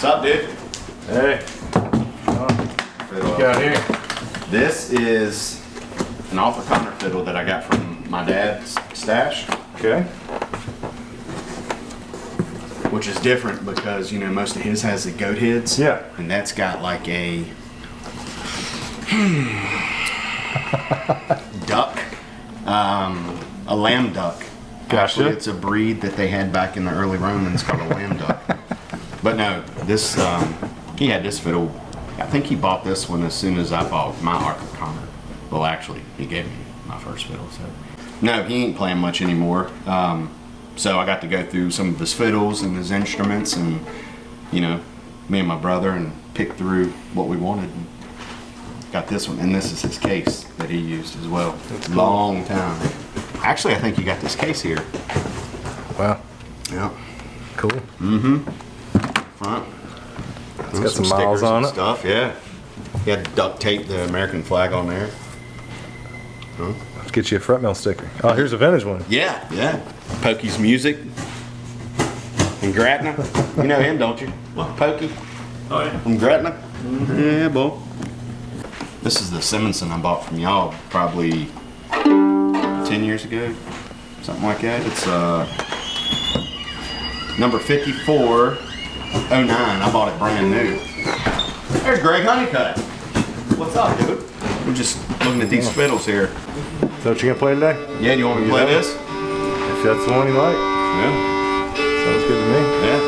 up, dude? Hey. What you got here? This is an Arthur Connor fiddle that I got from my dad's stash. Okay. Which is different because, you know, most of his has the goat heads. Yeah. And that's got like a duck, a lamb duck. Gotcha. Actually, it's a breed that they had back in the early Romans called a lamb duck. But no, this, he had this fiddle. I think he bought this one as soon as I bought my Arthur Connor. Well, actually, he gave me my first fiddle, so. No, he ain't playing much anymore. So I got to go through some of his fiddles and his instruments and, you know, me and my brother and pick through what we wanted. And got this one, and this is his case that he used as well. That's cool. Long time. Actually, I think you got this case here. Wow. Yeah. Cool. Mm-hmm. Front. It's got some miles on it. Stuff, yeah. You had to duct tape the American flag on there. Huh? Let's get you a fret mill sticker. Oh, here's a vintage one. Yeah, yeah. Pokey's Music. And Gratna. You know him, don't you? What? Pokey. Oh, yeah. From Gratna? Mm-hmm. Yeah, boy. This is the Simonson I bought from y'all probably 10 years ago. Something like that. It's number 5409. I bought it brand new. There's Greg Honeycutt. What's up, dude? We're just looking at these fiddles here. Is that what you're gonna play today? Yeah, do you want me to play this? If that's the one you like. Yeah. Sounds good to me. Yeah.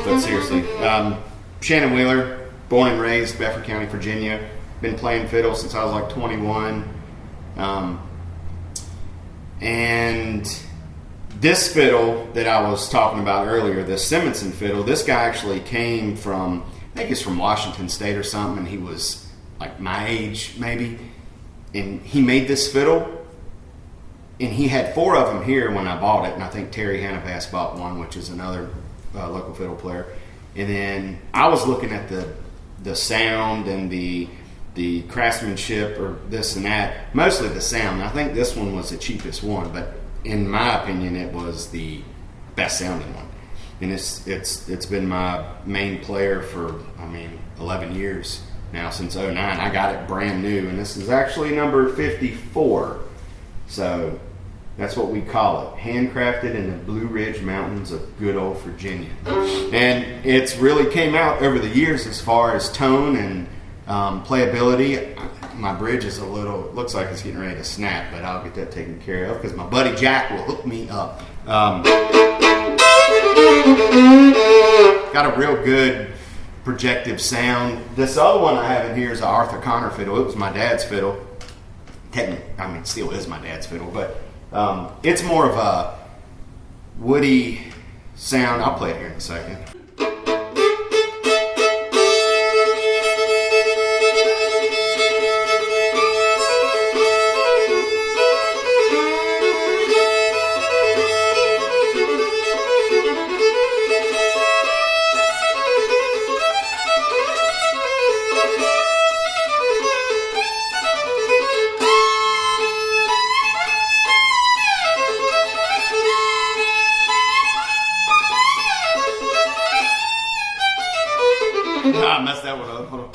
But seriously, Shannon Wheeler, born and raised Bedford County, Virginia. Been playing fiddle since I was like 21. And this fiddle that I was talking about earlier, the Simonson fiddle, this guy actually came from, I think he's from Washington State or something, and he was like my age maybe. And he made this fiddle, and he had 4 of them here when I bought it, and I think Terry Hanapass bought one, which is another local fiddle player. And then I was looking at the sound and the craftsmanship or this and that, mostly the sound. I think this one was the cheapest one, but in my opinion, it was the best sounding one. And it's been my main player for, 11 years now, since 09. I got it brand new, and this is actually number 54. So that's what we call it. Handcrafted in the Blue Ridge Mountains of good old Virginia. And it's really came out over the years as far as tone and playability. My bridge is a little, looks like it's getting ready to snap, but I'll get that taken care of because my buddy Jack will hook me up. Got a real good projective sound. This other one I have in here is an Arthur Connor fiddle. It was my dad's fiddle. Technically, still is my dad's fiddle, but it's more of a woody sound. I'll play it here in a second. I messed that one up. Hold on.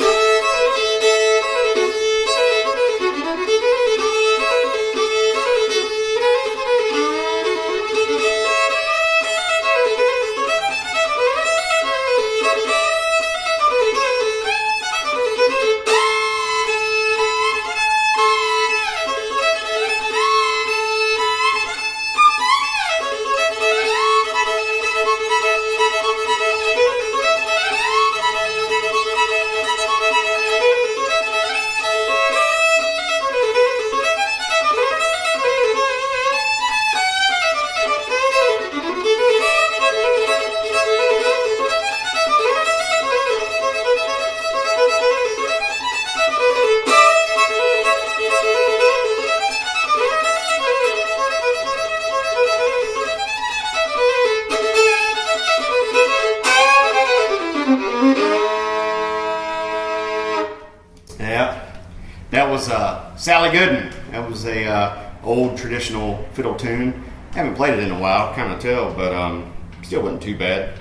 that was Sally Gooden. That was a old traditional fiddle tune. Haven't played it in a while, kind of tell, but still wasn't too bad.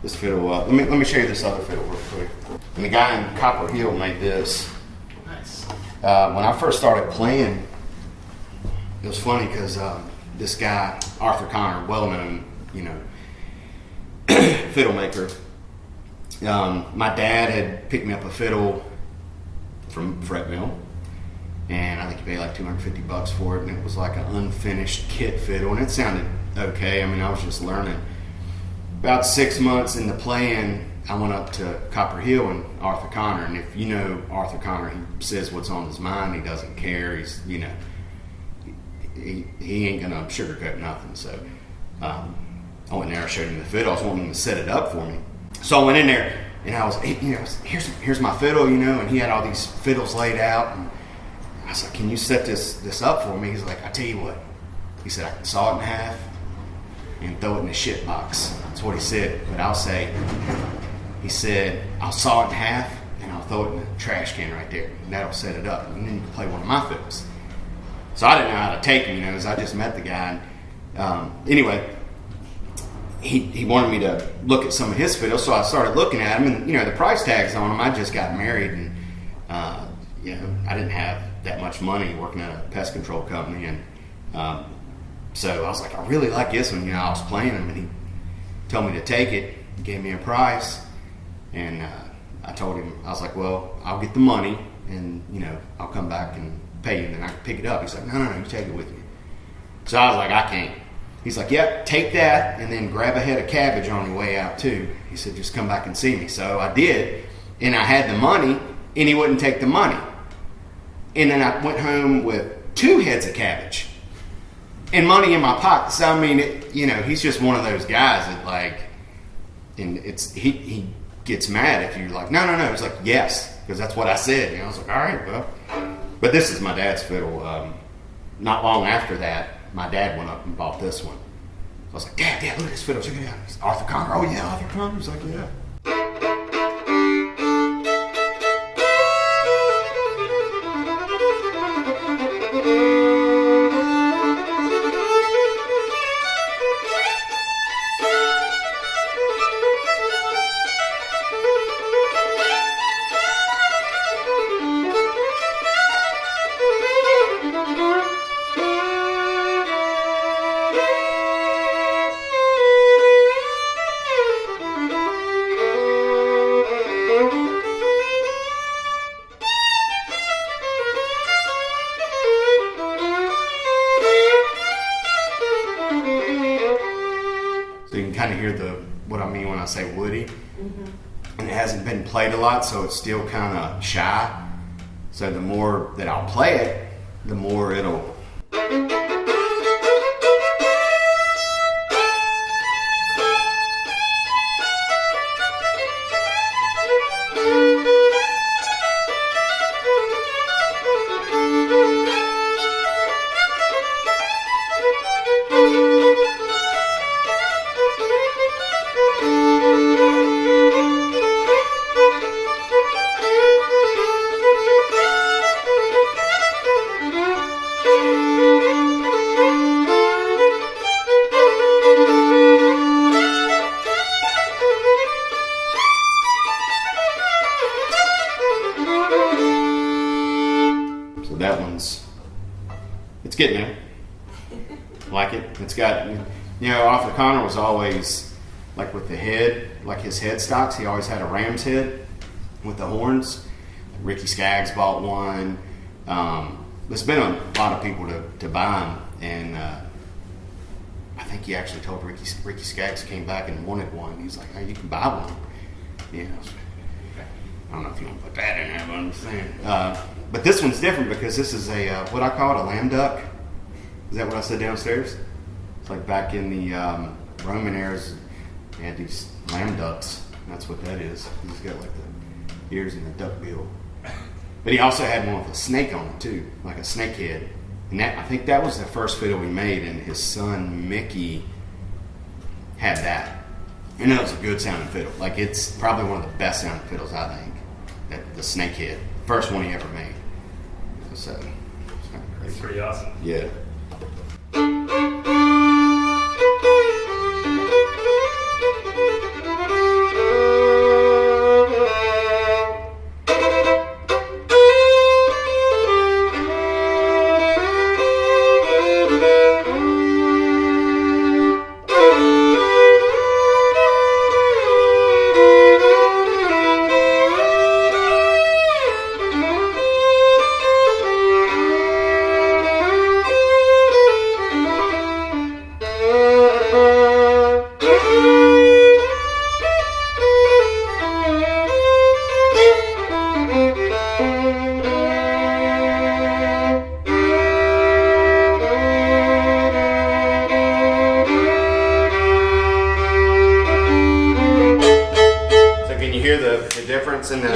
This fiddle, let me show you this other fiddle real quick. And the guy in Copper Hill made this. Nice. When I first started playing, it was funny because this guy, Arthur Connor, well-known, fiddle maker. My dad had picked me up a fiddle from Fret Mill, and I think he paid like $250 for it, and it was like an unfinished kit fiddle, and it sounded okay. I mean, I was just learning. About 6 months into playing, I went up to Copper Hill and Arthur Connor, and if you know Arthur Connor, he says what's on his mind. He doesn't care. He's, he ain't gonna sugarcoat nothing. So I went in there, I showed him the fiddle. I was wanting him to set it up for me. So I went in there, and I was, here's my fiddle, and he had all these fiddles laid out, and I was like, can you set this up for me? He's like, I tell you what. He said, I can saw it in half and throw it in the shit box. That's what he said. But he said, I'll saw it in half and I'll throw it in the trash can right there, and that'll set it up, and then you can play one of my fiddles. So I didn't know how to take him, because I just met the guy. And, anyway, he wanted me to look at some of his fiddles, so I started looking at them, and the price tags on them. I just got married, and I didn't have that much money working at a pest control company, and so I was like, I really like this one. I was playing him, and he told me to take it. He gave me a price, and I told him, I was like, well, I'll get the money, and I'll come back and pay you, and then I can pick it up. He's like, no, you take it with you. So I was like, I can't. He's like, yep, take that, and then grab a head of cabbage on your way out too. He said, just come back and see me. So I did, and I had the money, and he wouldn't take the money. And then I went home with 2 heads of cabbage and money in my pocket. So I mean, he's just one of those guys that and he gets mad if you're like, no. He's like, yes, because that's what I said. I was like, all right, well. But this is my dad's fiddle. Not long after that, my dad went up and bought this one. So I was like, Dad, look at this fiddle. Check it out. It's Arthur Connor. Oh yeah, Arthur Connor. He's like, yeah. So you can kind of hear what I mean when I say woody. Mm-hmm. And it hasn't been played a lot, so it's still kind of shy. So the more that I'll play it, the more it'll... So that one's, it's getting there. Like it. It's got, Arthur Connor was always, like with the head, like his headstocks, he always had a ram's head with the horns. Ricky Skaggs bought one. There's been a lot of people to buy them, and I think he actually told Ricky Skaggs came back and wanted one. He's like, hey, you can buy one. I don't know if you want to put that in there, but I understand. But this one's different because this is what I call it, a lame duck. Is that what I said downstairs? It's like back in the Roman eras, they had these lamb ducks. That's what that is. He's got like the ears and the duck bill. But he also had one with a snake on it too, like a snake head. And I think that was the first fiddle we made, and his son Mickey had that. And it was a good sounding fiddle. Like, it's probably one of the best sounding fiddles, I think. The snake head. First one he ever made. So it's kind of crazy. It's pretty awesome. Yeah. Difference in the,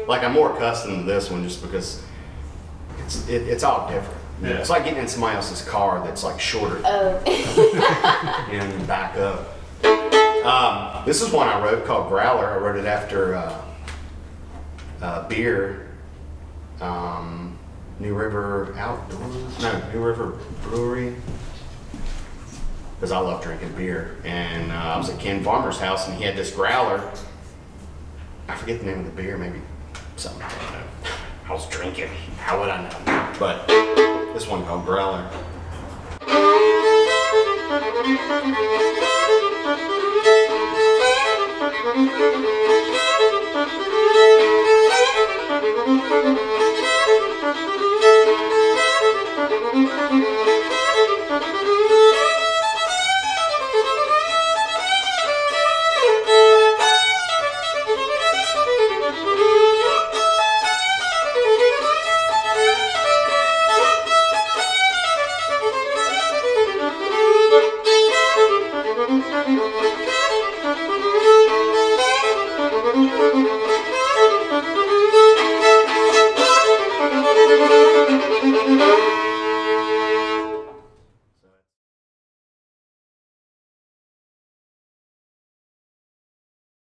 like, I'm more accustomed to this one just because it's all different. Yeah. It's like getting in somebody else's car that's like shorter and back up. This is one I wrote called Growler. I wrote it after beer, New River Brewery. Because I love drinking beer. And I was at Ken Farmer's house and he had this growler. I forget the name of the beer, maybe something, I don't know. I was drinking, how would I know? But this one called Growler.